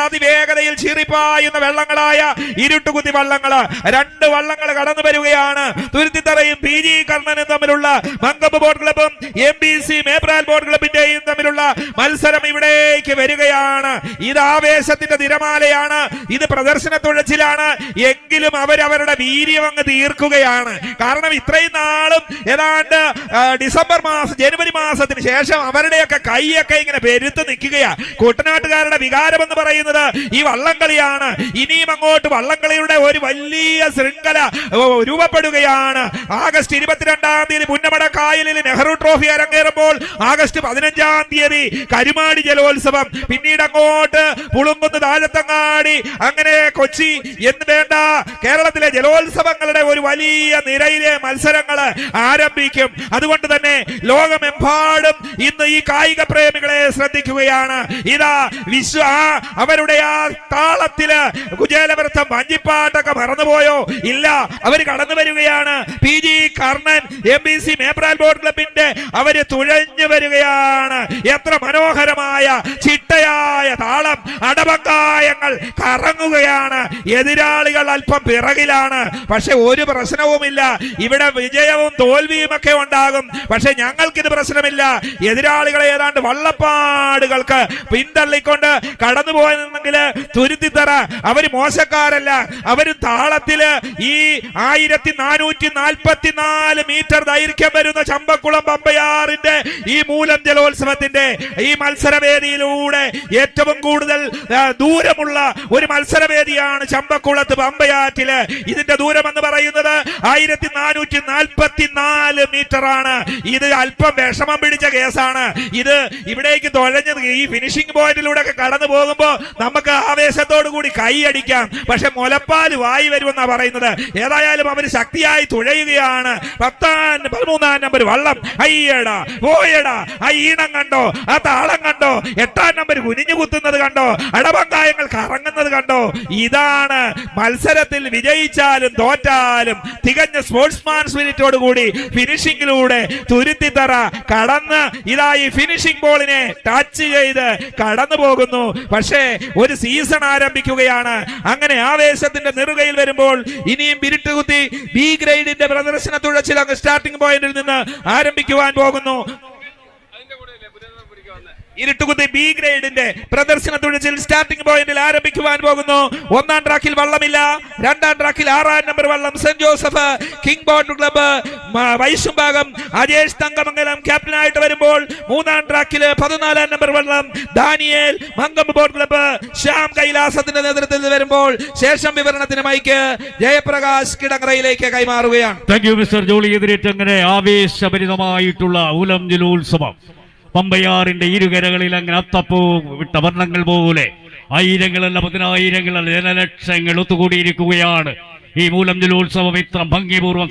അതിവേഗതയിൽ ചീറിപ്പായുന്ന വെള്ളങ്ങളായ ഇരുട്ടുകുത്തി വള്ളങ്ങള്, രണ്ട് വള്ളങ്ങൾ കടന്നു വരികയാണ്. തുരുത്തിത്തറയും PG കർണനും തമ്മിലുള്ള മങ്കമ്പ് ബോട്ട് ക്ലബും MBC മേപ്രാൽ ബോട്ട് ക്ലബിന്റെയും തമ്മിലുള്ള മത്സരം ഇവിടേക്ക് വരികയാണ്. ഇത് ആവേശത്തിന്റെ തിരമാലയാണ്, ഇത് പ്രദർശന തുഴച്ചിലാണ്. എങ്കിലും അവരവരുടെ വീര്യം അങ്ങ് തീർക്കുകയാണ്. കാരണം ഇത്രയും നാളും ഏതാണ്ട് ഡിസംബർ മാസം ജനുവരി മാസത്തിന് ശേഷം അവരുടെയൊക്കെ കൈയൊക്കെ ഇങ്ങനെ പെരുത്ത് നിൽക്കുകയാ. കുട്ടനാട്ടുകാരുടെ വികാരം എന്ന് പറയുന്നത് ഈ വള്ളംകളിയാണ്. ഇനിയും അങ്ങോട്ട് വള്ളംകളിയുടെ ഒരു വലിയ ശൃംഖല രൂപപ്പെടുകയാണ്. ആഗസ്റ്റ് 22-ാം തീയതി പുന്നമട കായലിൽ നെഹ്റു ട്രോഫി അരങ്ങേറുമ്പോൾ ആഗസ്റ്റ് 15-ാം തീയതി കരുമാടി ജലോത്സവം, പിന്നീട് അങ്ങോട്ട് പുളുങ്കുന്ന്, താഴത്തങ്ങാടി, അങ്ങനെ കൊച്ചി എന്ന് വേണ്ട കേരളത്തിലെ ജലോത്സവങ്ങളുടെ ഒരു വലിയ നിരയിലെ മത്സരങ്ങൾ ആരംഭിക്കും. അതുകൊണ്ട് തന്നെ ലോകമെമ്പാടും ഇന്ന് ഈ കായിക പ്രേമികളെ ശ്രദ്ധിക്കുകയാണ്. ഇതാ അവരുടെ ആ താളത്തില് കുചേലവൃത്തം വഞ്ചിപ്പാട്ടൊക്കെ മറന്നുപോയോ? ഇല്ല, അവർ കടന്നു വരികയാണ്. PG Karnan MBC Mepral boat ക്ലബിന്റെ അവര് തുഴഞ്ഞു വരികയാണ്. എത്ര മനോഹരമായ ചിട്ടയായ താളം, അടവങ്കായങ്ങൾ കറങ്ങുകയാണ്. എതിരാളികൾ അല്പം പിറകിലാണ്, പക്ഷെ ഒരു പ്രശ്നവുമില്ല. ഇവിടെ വിജയവും തോൽവിയും ഒക്കെ ഉണ്ടാകും, പക്ഷെ ഞങ്ങൾക്കിത് പ്രശ്നമില്ല. എതിരാളികളെ ഏതാണ്ട് വള്ളപ്പാടുകൾക്ക് പിന്തള്ളിക്കൊണ്ട് കടന്നു പോയെന്നെങ്കിൽ തുരുത്തിത്തറ അവര് മോശക്കാരല്ല. അവര് താളത്തില് ഈ 1444 മീറ്റർ ദൈർഘ്യം വരുന്ന ചമ്പക്കുളം പമ്പയാറിന്റെ ഈ മൂലം ജലോത്സവത്തിന്റെ ഈ മത്സരവേദിയിലൂടെ ഏറ്റവും കൂടുതൽ ദൂരമുള്ള ഒരു മത്സരവേദിയാണ് ചമ്പക്കുളത്ത് പമ്പയാറ്റില്. ഇതിന്റെ ദൂരം എന്ന് പറയുന്നത് 1444 മീറ്റർ ആണ്. ഇത് അല്പം വിഷമം പിടിച്ച കേസാണ്. ഇത് ഇവിടേക്ക് തുഴഞ്ഞത് ഈ ഫിനിഷിംഗ് പോയിന്റിലൂടെ ഒക്കെ കടന്നു പോകുമ്പോ നമുക്ക് ആവേശത്തോടു കൂടി കൈയടിക്കാം, പക്ഷെ മുലപ്പാൽ വായി വരുമെന്നാ പറയുന്നത്. ഏതായാലും അവര് ശക്തിയായി തുഴയുകയാണ്. 13-ാം നമ്പർ വള്ളം അയ്യടാ പോയടാ, ആ ഈണം കണ്ടോ, ആ താളം കണ്ടോ, 8-ാം നമ്പർ കുനിഞ്ഞു കുത്തുന്നത് കണ്ടോ, അടവങ്കായങ്ങൾ കറങ്ങുന്നത് കണ്ടോ. ഇതാണ് മത്സരത്തിൽ വിജയിച്ചാലും തോറ്റാലും തികഞ്ഞ സ്പോർട്സ്മാൻ സ്പിരിറ്റോട് കൂടി ഫിനിഷിംഗിലൂടെ തുരുത്തിത്തറ കടന്ന് ഇതാ ഈ ഫിനിഷിംഗ് ബോളിനെ ടച്ച് ചെയ്ത് കടന്നു പോകുന്നു. പക്ഷേ ഒരു സീസൺ ആരംഭിക്കുകയാണ്. അങ്ങനെ ആവേശത്തിന്റെ നെറുകയിൽ വരുമ്പോൾ ഇനിയും ബിരുട്ടുകുത്തി B ഗ്രേഡിന്റെ പ്രദർശന തുഴച്ചിൽ സ്റ്റാർട്ടിംഗ് പോയിന്റിൽ നിന്ന് ആരംഭിക്കുവാൻ പോകുന്നു. ഇരുട്ടുകുത്തി B ഗ്രേഡിന്റെ പ്രദർശന തുഴച്ചിൽ സ്റ്റാർട്ടിംഗ് പോയിന്റിൽ ആരംഭിക്കുവാൻ പോകുന്നു. 1-ാം ട്രാക്കിൽ വള്ളമില്ല. 2-ാം ട്രാക്കിൽ 6-ാം നമ്പർ വള്ളം Saint Joseph King boat club Vaishyambhagam Ajesh Thankamangalam ക്യാപ്റ്റനായിട്ട് വരുമ്പോൾ 3-ാം ട്രാക്കിൽ 14-ാം നമ്പർ വള്ളം Daniel Mankombu boat club Shyam കൈലാസത്തിന്റെ നേതൃത്വത്തിൽ വരുമ്പോൾ ശേഷം വിവരണത്തിന് മൈക്ക് ജയപ്രകാശ് കിടങ്ങറയിലേക്ക് കൈമാറുകയാണ്. Thank you mister Jolly. എതിരേറ്റങ്ങനെ ആവേശഭരിതമായിട്ടുള്ള ഉലം ജലോത്സവം പമ്പയാറിന്റെ ഇരുകരകളിൽ അങ്ങനെ അത്തപ്പൂ വിട്ട വർണ്ണങ്ങൾ പോലെ ആയിരങ്ങളല്ല പതിനായിരങ്ങളല്ല ജനലക്ഷങ്ങൾ ഒത്തുകൂടിയിരിക്കുകയാണ്. ഈ മൂലം ജലോത്സവം ഇത്ര ഭംഗിപൂർവ്വം